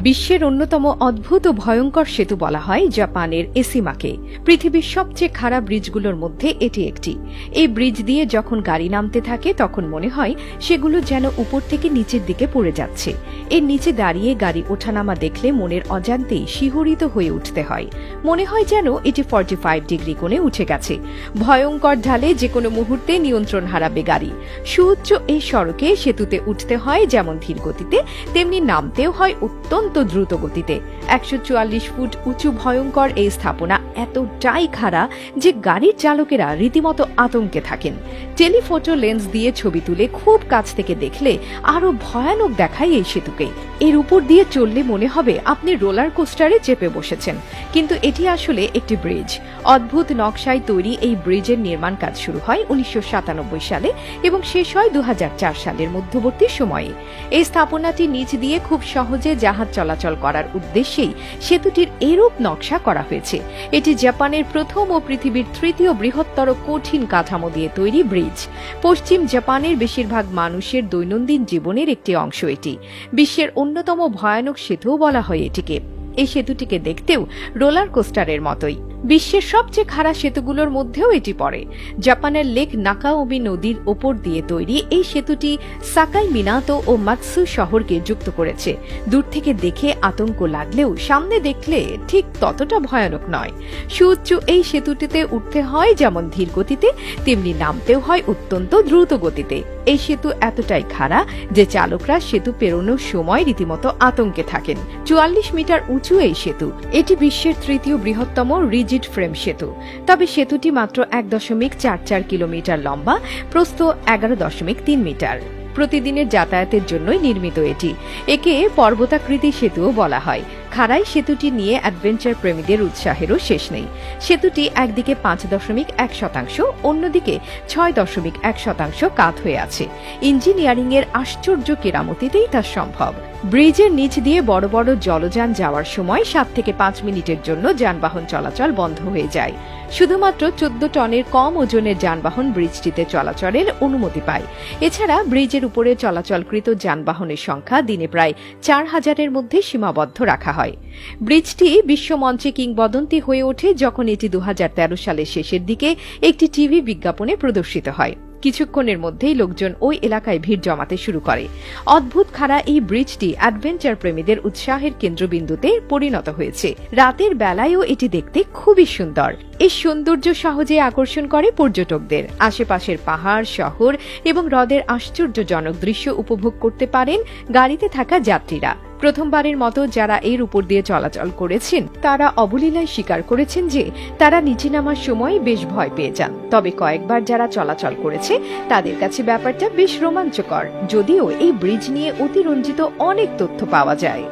বিশ্বের অন্যতম অদ্ভুত ও ভয়ঙ্কর সেতু বলা হয় জাপানের এসিমাকে। পৃথিবীর সবচেয়ে খারাপ ব্রিজগুলোর মধ্যে এটি একটি। এই ব্রিজ দিয়ে যখন গাড়ি নামতে থাকে তখন মনে হয় সেগুলো যেন উপর থেকে নিচের দিকে পড়ে যাচ্ছে। এর নিচে দাঁড়িয়ে গাড়ি ওঠানামা দেখলে মনের অজান্তেই শিহরিত হয়ে উঠতে হয়। মনে হয় যেন এটি 45 ডিগ্রি কোণে উঠে গেছে। ভয়ঙ্কর ঢালে যে কোনো মুহূর্তে নিয়ন্ত্রণ হারাবে গাড়ি। সুউচ্চ এই সড়কে সেতুতে উঠতে হয় যেমন ধীর গতিতে, তেমনি নামতেও হয় অত্যন্ত দ্রুত গতিতে। 144 ফুট উঁচু ভয়ঙ্কর এই স্থাপনা এতটাই খাড়া যে গাড়ির চালকেরা রীতিমতো আতঙ্কে থাকেন। টেলিফোটো লেন্স দিয়ে ছবি তুলে খুব কাছ থেকে দেখলে আরো ভয়ানক দেখায় এই সেতুকে। এর উপর দিয়ে চললে মনে হবে আপনি রোলার কোস্টারে চেপে বসেছেন, কিন্তু এটি আসলে একটি ব্রিজ। অদ্ভুত নকশায় তৈরি এই ব্রিজের নির্মাণ কাজ শুরু হয় 1997 সালে এবং শেষ হয় 2004 সালের মধ্যবর্তী সময়ে। এই স্থাপনাটি নিচ দিয়ে খুব সহজে জাহাজ চলাচল করার উদ্দেশ্যেই সেতুটির এরূপ নকশা করা হয়েছে। এটি জাপানের প্রথম ও পৃথিবীর তৃতীয় বৃহত্তর কঠিন কাঠামো দিয়ে তৈরি ব্রিজ। পশ্চিম জাপানের বেশিরভাগ মানুষের দৈনন্দিন জীবনের একটি অংশ এটি। বিশ্বের অন্যতম ভয়ানক সেতুও বলা হয় এটিকে। এই সেতুটিকে দেখতেও রোলার কোস্টারের মতোই। বিশ্বের সবচেয়ে খাড়া সেতুগুলোর মধ্যেও এটি পড়ে। জাপানের লেক নাকাওমি নদীর ওপর দিয়ে তৈরি এই সেতুটি সাকাই মিনাতো ও মাতসু শহরকে যুক্ত করেছে। দূর থেকে দেখে আতঙ্ক লাগলেও সামনে দেখলে ঠিক ততটা ভয়ানক নয়। সুউচ্চ এই সেতুটিতে উঠতে হয় যেমন ধীর গতিতে, তেমনি নামতেও হয় অত্যন্ত দ্রুত গতিতে। এই সেতু এতটাই খাড়া যে চালকরা সেতু পেরোনোর সময় রীতিমতো আতঙ্কে থাকেন। 44 মিটার উঁচু এই সেতু। এটি বিশ্বের তৃতীয় বৃহত্তম রিজিড ফ্রেম সেতু। তবে সেতুটি মাত্র 1.44 কিলোমিটার লম্বা, প্রস্থ 11.3 মিটার। প্রতিদিনের যাতায়াতের জন্যই নির্মিত এটি। একে পর্বতাকৃতি সেতুও বলা হয়। খাড়াই সেতুটি নিয়ে অ্যাডভেঞ্চার প্রেমীদের উৎসাহেরও শেষ নেই। সেতুটি একদিকে 5.1%, অন্যদিকে 6.1% কাত হয়ে আছে। ইঞ্জিনিয়ারিং এর আশ্চর্য কেরামতিতেই তা সম্ভব। ব্রিজের নিচ দিয়ে বড় বড় জলযান যাওয়ার সময় 7 থেকে 5 মিনিটের জন্য যানবাহন চলাচল বন্ধ হয়ে যায়। শুধুমাত্র 14 টনের কম ওজনের যানবাহন ব্রিজটিতে চলাচলের অনুমতি পায়। এছাড়া ব্রিজের উপরে চলাচলকৃত যানবাহনের সংখ্যা দিনে প্রায় 4000-এর মধ্যে সীমাবদ্ধ রাখা হয়। ব্রিজটি বিশ্বমঞ্চে কিংবদন্তি হয়ে ওঠে যখন এটি 2013 সালের শেষের দিকে একটি টিভি বিজ্ঞাপনে প্রদর্শিত হয়। কিছুক্ষণের মধ্যেই লোকজন ওই এলাকায় ভিড় জমাতে শুরু করে। অদ্ভুত খাড়া এই ব্রিজটি অ্যাডভেঞ্চার প্রেমীদের উৎসাহের কেন্দ্রবিন্দুতে পরিণত হয়েছে। রাতের বেলায়ও এটি দেখতে খুবই সুন্দর। এই সৌন্দর্য সহজে আকর্ষণ করে পর্যটকদের। আশেপাশের পাহাড়, শহর এবং হ্রদের আশ্চর্যজনক দৃশ্য উপভোগ করতে পারেন গাড়িতে থাকা যাত্রীরা। প্রথমবারের মতো যারা এর উপর দিয়ে চলাচল করেছেন তারা অবলীলায় স্বীকার করেছেন যে তারা নিচে নামার সময় বেশ ভয় পেয়ে যান। তবে কয়েকবার যারা চলাচল করেছে তাদের কাছে ব্যাপারটা বেশ রোমাঞ্চকর, যদিও এই ব্রিজ নিয়ে অতিরঞ্জিত অনেক তথ্য পাওয়া যায়।